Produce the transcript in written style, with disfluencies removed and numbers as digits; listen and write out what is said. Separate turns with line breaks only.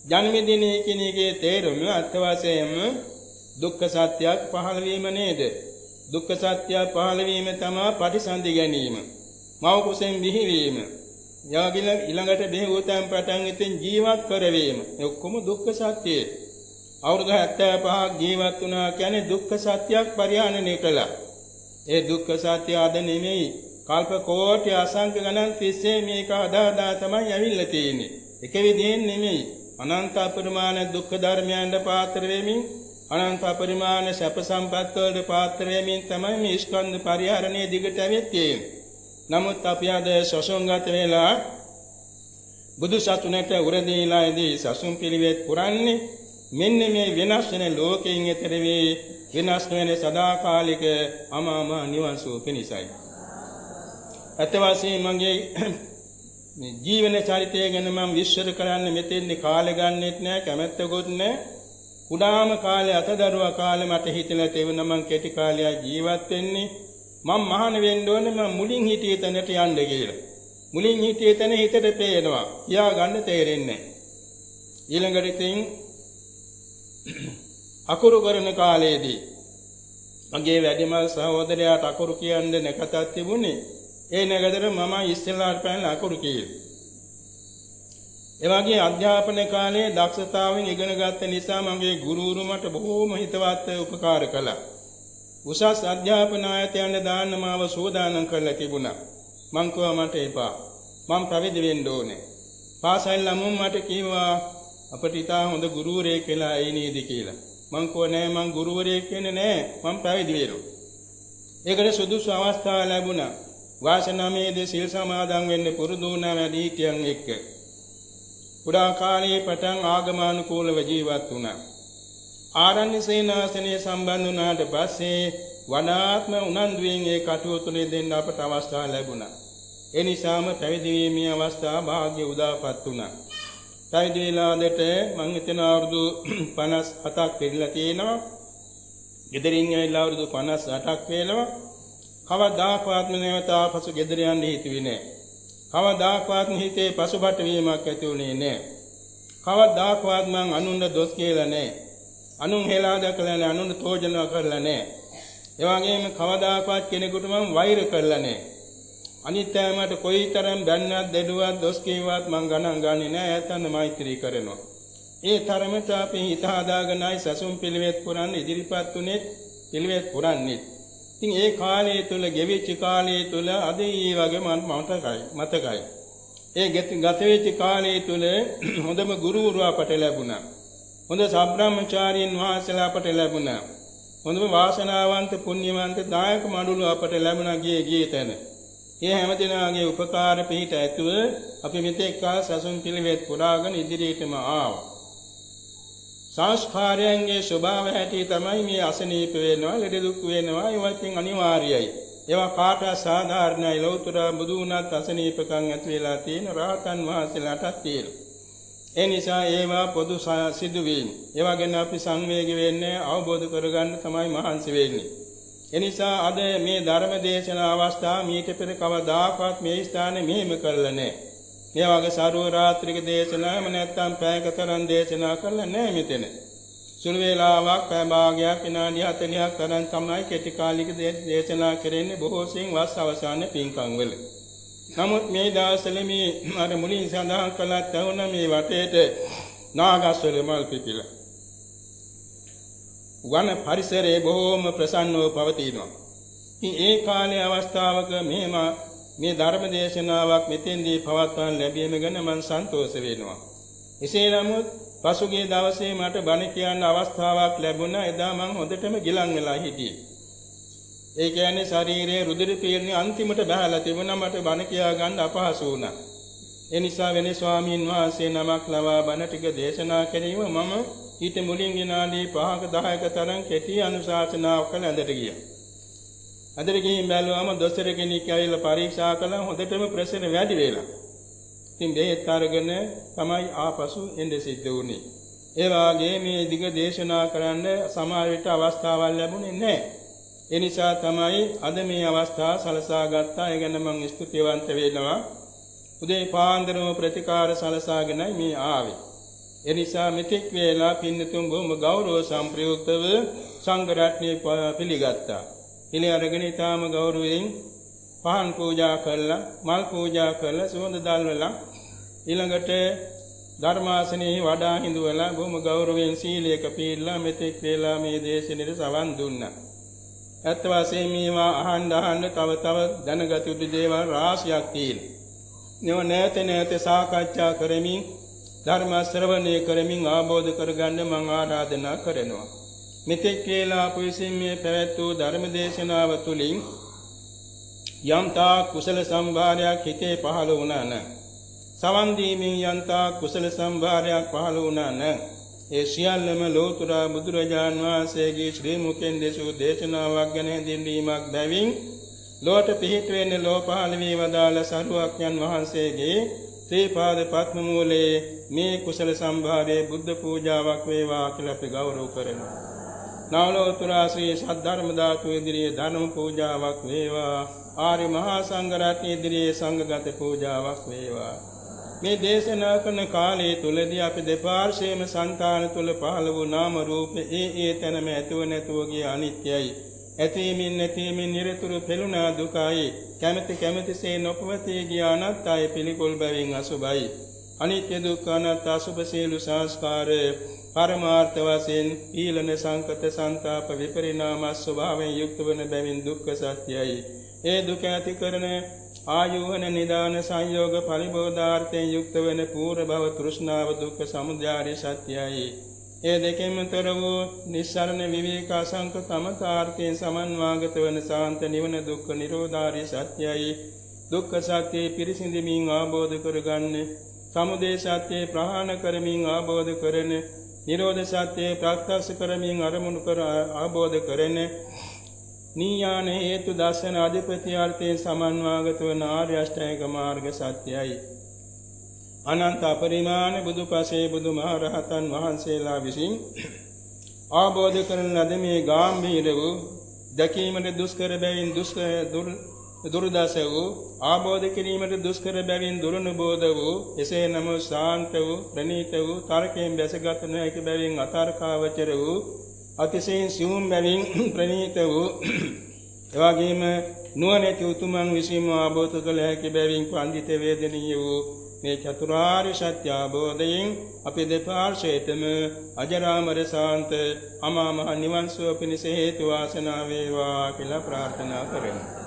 ජන්මදිනයේ කෙනෙකුගේ තේරුම අත්වශයෙන්ම දුක්ඛ සත්‍යයක් පහළ වීම නේද? දුක්ඛ සත්‍ය පහළ වීම තමයි පටිසන්ධි ගැනීම. මව කුසෙන් බිහිවීම. යාගිල ඊළඟට බෙහෙවතෙන් පටන් ඉතින් ජීවත් කරවීම. ඒ ඔක්කොම දුක්ඛ සත්‍යය. අවුරුදු 75ක් ජීවත් වුණා කියන්නේ දුක්ඛ සත්‍යයක් පරිහරණය කළා. ඒ දුක්ඛ සත්‍ය අද නෙමෙයි කල්ප කෝටි අසංඛ්‍ය ගණන් තිස්සේ මේක අදාදා තමයි ඇවිල්ලා තියෙන්නේ. එක විදිහෙන් නෙමෙයි. අනන්ත අපරිමාණ දුක්ඛ ධර්මයන්ට පාත්‍ර වෙමින් අනන්ත අපරිමාණ සැප සම්පත් වලට පාත්‍ර වෙමින් තමයි මේ ස්කන්ධ පරිහරණය දිගට ඇවිත් තියෙන්නේ. නමුත් අපි අද සසුන්ගත වෙලා බුදු සසුනට උරදීලාදී සසුන් පිළිවෙත් පුරන්නේ මෙන්න මේ වෙනස් වෙන ලෝකයෙන් එතර වේ වෙනස් වෙන සදාකාලික අමාම නිවන් සුව පිණිසයි. අතවාසී මගේ මේ ජීවන චරිතය ගැන මම විශ්වර කරන්න මෙතෙන්දි කාලය ගන්නෙත් නෑ කැමැත්තකුත් නෑ. කුඩාම කාලේ අතදරුවා කාලේ මට හිතලා තෙවන මං කෙටි කාලයක් ජීවත් වෙන්නේ මම මහාන වෙන්න ඕනේ මම මුලින් හිටියේ තැනට යන්න කියලා. මුලින් හිටියේ තැන හිතට පේනවා. කියා ගන්න තේරෙන්නේ නැහැ. ඊළඟට ඉතින් අකුරු කරන කාලයේදී මගේ වැඩිමල් සහෝදරයාට අකුරු කියන්න නැකතක් තිබුණේ. ඒ නැගදර මම ඉස්සෙල්ලාට පැනලා අකුරු කියලා. ඒ වගේ අධ්‍යාපන කාලයේ දක්ෂතාවයෙන් ඉගෙන ගත්ත නිසා මගේ ගුරුවරු මට බොහෝම හිතවත් උපකාර කළා. උසස් අධ්‍යාපන ආයතනයට දාන්න මාව සෝදානම් කරලා තිබුණා. මං කිව්වා මට එපා. මං පැවිදි වෙන්න ඕනේ. පාසල් ළමුන් මට කිව්වා අපිට ඉතා හොඳ ගුරුවරයෙක් කියලා එයි නේද කියලා. මං කිව්වා නෑ මං ගුරුවරයෙක් වෙන්නේ නෑ. මං පැවිදි වෙනවා. ඒකට සුදුසු අවස්ථාව ලැබුණා. වාසනාමේදී සිල් සමාදන් වෙන්න පුරුදු වුණා වැඩිහිටියන් එක්ක. කුඩා කාලයේ පටන් ආගමනුකූලව ජීවත් වුණා. ආරණ්‍ය සේනාසනයේ සම්බන්ධ වුණාට පස්සේ වඩාත්ම උනන්දුවෙන් ඒ කටයුතු දෙන්න අපට අවස්ථාව ලැබුණා. ඒ නිසාම පැවිදි වීමේ අවස්ථාව භාග්‍ය උදාපත් වුණා. පැවිදි වෙලාදට මං හිතන අවුරුදු 57ක් පෙරලා තියෙනවා. ගෙදරින් ඇවිල්ලා අවුරුදු 58ක් වෙනවා. කවදාකවත් නැවත ආපසු ගෙදර යන්න හිතුවේ නෑ. කවදාකවත් හිතේ පසුබට වීමක් ඇති වුණේ නෑ. කවදාකවත් මං අනුන්ව දොස් කියලා නෑ. අනුන් හෙලා දැකලා නෑ. අනුන් තෝජන කරලා නෑ. ඒ වගේම කවදාකවත් කෙනෙකුට මං වෛර කරලා නෑ. අනිත් අයමට කොයිතරම් බැන්නත් දෙඩුවත් දොස් කීවත් මං ගණන් ගන්නේ නෑ. ඇත්තන්ව මෛත්‍රී කරනවා. ඒ තරමට අපි හිත හදාගෙනයි සසුන් පිළිවෙත් පුරන්න ඉදිරිපත් උනේ පිළිවෙත් පුරන්නේ. ඉතින් ඒ කාලය තුල ගෙවිච්ච කාලය තුල අද ඊ වගේ මතකයි. ඒ ගත වෙච්ච කාලය තුල හොඳම ගුරුවරු අපට ලැබුණා. හොඳ සබ්‍රාහ්මචාරීන් වහන්සේලා අපට ලැබුණා. හොඳම වාසනාවන්ත පුණ්‍යවන්ත දායක මඬුළු අපට ලැබුණා ගියේ තැන. ඒ හැමදෙනාගේ උපකාර පිහිට ඇතුව අපි මෙතෙක් කාල සසුන් පිළිවෙත් පුරාගෙන ඉදිරියටම ආවා. සංස්කාරයන්ගේ ස්වභාවය හැටි තමයි මේ අසනීප වෙනවා, ලෙඩ දුක් වෙනවා, ඒවායින් අනිවාර්යයි. ඒවා කාට සාධාරණයි. ලෞතර බුදු වුණත් අසනීපකම් ඇති වෙලා තියෙන රහතන් වහන්සේලාටත් තියෙනවා. ඒ නිසා ඒවා පොදු සිදුවීම්. ඒවා ගැන අපි සංවේගී වෙන්නේ අවබෝධ කරගන්න තමයි මහන්සි වෙන්නේ. ඒ නිසා අද මේ ධර්ම දේශනා අවස්ථාව මීට පෙර කවදාකවත් මේ ස්ථානේ මෙහෙම කරලා නැහැ. මේ වගේ සරුව රාත්‍රික දේශනාම නැත්තම් පැයක තරම් දේශනා කරලා නැහැ මෙතන. සුළු වේලාවක් පැය භාගයක් විනාඩි 40ක් තරම් තමයි කෙටි කාලික දේශනා කරන්නේ බොහෝ සෙයින් වස් අවසාන පින්කම් වල. නමුත් මේ දවස්වල මේ අර මුලින් සඳහන් කළා තවුන මේ වටේට නාගස්වල මල් පිපිලා. වන පරිසරයේ බොහෝම ප්‍රසන්නව පවතිනවා. ඉතින් ඒ කාලේ අවස්ථාවක මේ ධර්ම දේශනාවක් මෙතෙන්දී පවත්වන්න ලැබීම ගැන මම සන්තෝෂ වෙනවා. එසේ නමුත් පසුගිය දවසේ මට බණ කියන්න අවස්ථාවක් ලැබුණා. එදා මම හොඳටම ගිලන් වෙලා හිටියේ. ඒ කියන්නේ ශරීරයේ රුධිර පීඩනය අන්තිමට බහලා තිබුණා. මට බණ කියා ගන්න අපහසු වුණා. ඒ නිසා වෙනේ ස්වාමීන් වහන්සේ නමක් ලවා බණ ටික දේශනා කිරීම මම ඊට මුලින් විනාඩි 5ක 10ක තරම් කෙටි අනුශාසනාවක් කළ ඇඳට ගියා. අදට ගිහින් බැලුවම දොස්තර කෙනෙක් ඇවිල්ලා පරීක්ෂා කළා. හොඳටම ප්‍රෙෂර් වැඩි වෙලා. ඉතින් බෙහෙත් අරගෙන තමයි ආපසු එන්න සිද්ධ වුණේ. ඒ වාගේ මේ දිග දේශනා කරන්න සමහර විට අවස්ථාවක් ලැබුණේ නැහැ. ඒ නිසා තමයි අද මේ අවස්ථාව සලසා ගත්තා. ඒ ගැන මම ස්තුතිවන්ත වෙනවා. උදේ පාන්දරම ප්‍රතිකාර සලසාගෙනයි මේ ආවේ. එනිසා මෙතෙක් වේලා පින්නතුන් බොහොම ගෞරව සම්ප්‍රයුක්තව සංඝ රත්නය පිළිගත්තා. පිළි අරගෙන ඊටාම ගෞරවයෙන් පහන් පූජා කළා, මල් පූජා කළා, සුවඳ දැල්වලා ඊළඟට ධර්මාසනයේ වඩා හිඳුවලා බොහොම ගෞරවයෙන් සීලයක පිළිලා මෙතෙක් වේලා මේ දේශනෙට සවන් දුන්නා. ඇත්ත වශයෙන්ම මේවා අහන්න තව දැනගත යුතු දේවල් රාශියක් තියෙනවා. නැවත නැවත සාකච්ඡා කරමින් ධර්ම ශ්‍රවණය කරමින් ආબોධ කරගන්න මම ආරාධනා කරනවා. මෙතෙක් වේලා පුසින් මේ පැවැත් වූ ධර්ම දේශනාව තුළින් යම්තා කුසල සම්භාරයක් හිතේ පහළ වුණා නම්, සවන් දීමෙන් යම්තා කුසල සම්භාරයක් පහළ වුණා නම්, ඒ සියල්ලම ලෝතර බුදුරජාන් වහන්සේගේ ශ්‍රී මුඛෙන් දෙසූ දේශනාවක් ගැන හැඳින්වීමක් බැවින් ලෝට පිහිට වෙන්නේ ලෝ පහළ වී වදාළ සරුවක්යන් වහන්සේගේ ශ්‍රී පාද පත්ම මූලයේ මේ කුසල සම්භාරයේ බුද්ධ පූජාවක් වේවා කියලා අපි ගෞරව කරනවා. නවලෝතර ශ්‍රී සද්ධර්ම ධාතු ඉදිරියේ ධර්ම පූජාවක් වේවා. ආර්ය මහා සංඝ රත්නයේ ඉදිරියේ සංඝගත පූජාවක් වේවා. මේ දේශනා කරන කාලයේ තුලදී අපි දෙපාර්ශ්වයේම සංතාන තුල පහළ වූ නාම රූප ඒ තැනම ඇතුව නැතුව ගිය අනිත්‍යයි. ඇතීමින් නැතීමින් නිරතුරු පෙළුණා දුකයි. කැමැතිසේ නොපවතී ගිය අනත්තයි පිළිකුල් බැවින් අසුභයි. අනිත්‍ය දුක්ඛ අනාත්ම අසුභ සියලු සංස්කාර පරමාර්ථ වශයෙන් ඊළන සංකත සංතාප විපරිණාම ස්වභාවයෙන් යුක්ත වන බැවින් දුක්ඛ සත්‍යයි. ඒ දුක ඇති කරන ආයෝහන නිදාන සංයෝග පරිබෝධාර්ථයෙන් යුක්ත වන පූර්ව භව තෘෂ්ණාව දුක්ඛ සමුදය සත්‍යයි. ඒ දෙකෙන්ම තොර වූ නිස්සරණ විවේක අසංක තමතාර්ථයෙන් සමන්වාගත වන සාන්ත නිවන දුක්ඛ නිරෝධාරි සත්‍යයි. දුක්ඛ සත්‍යය පිරිසිඳමින් ආબોධ කරගන්න, සමුදය සත්‍යය ප්‍රහාණ කරමින් ආબોධ කරන, නිරෝධ සත්‍යය ප්‍රත්‍යක්ෂ කරමින් අරමුණු කර ආબોධ කරන, නීයාන හේතු දර්ශන අධිපති අර්ථයෙන් සමන්වාගත වන ආර්ය අෂ්ටාංගික මාර්ග සත්‍යයි. අනන්ත අපරිමාණ බුදුපසේ බුදුමහරහතන් වහන්සේලා විසින් ආબોධ කරන ලද මේ ගාම්භීර වූ දැකීමට දුෂ්කර බැවින් දුර්දශ වූ, ආબોධ කිරීමට දුෂ්කර බැවින් දුරනුබෝධ වූ, එසේ නම ශාන්ත වූ, ප්‍රණීත වූ, තර්කයෙන් බැසගත නොහැකි බැවින් අතර්කාවචර වූ, අතිශයින් සියුම් බැවින් ප්‍රණීත වූ, එවැගේම නුවණැති උතුමන් විසින්ම ආબોධ කළ හැකි බැවින් පඬිත වේදනීය වූ මේ චතුරාර්ය සත්‍ය අවබෝධයෙන් අපි දෙපාර්ශ්වයටම අජරාමර ශාන්ත අමා මහ නිවන් සුව පිණිස හේතු වාසනා වේවා කියලා ප්‍රාර්ථනා කරමු.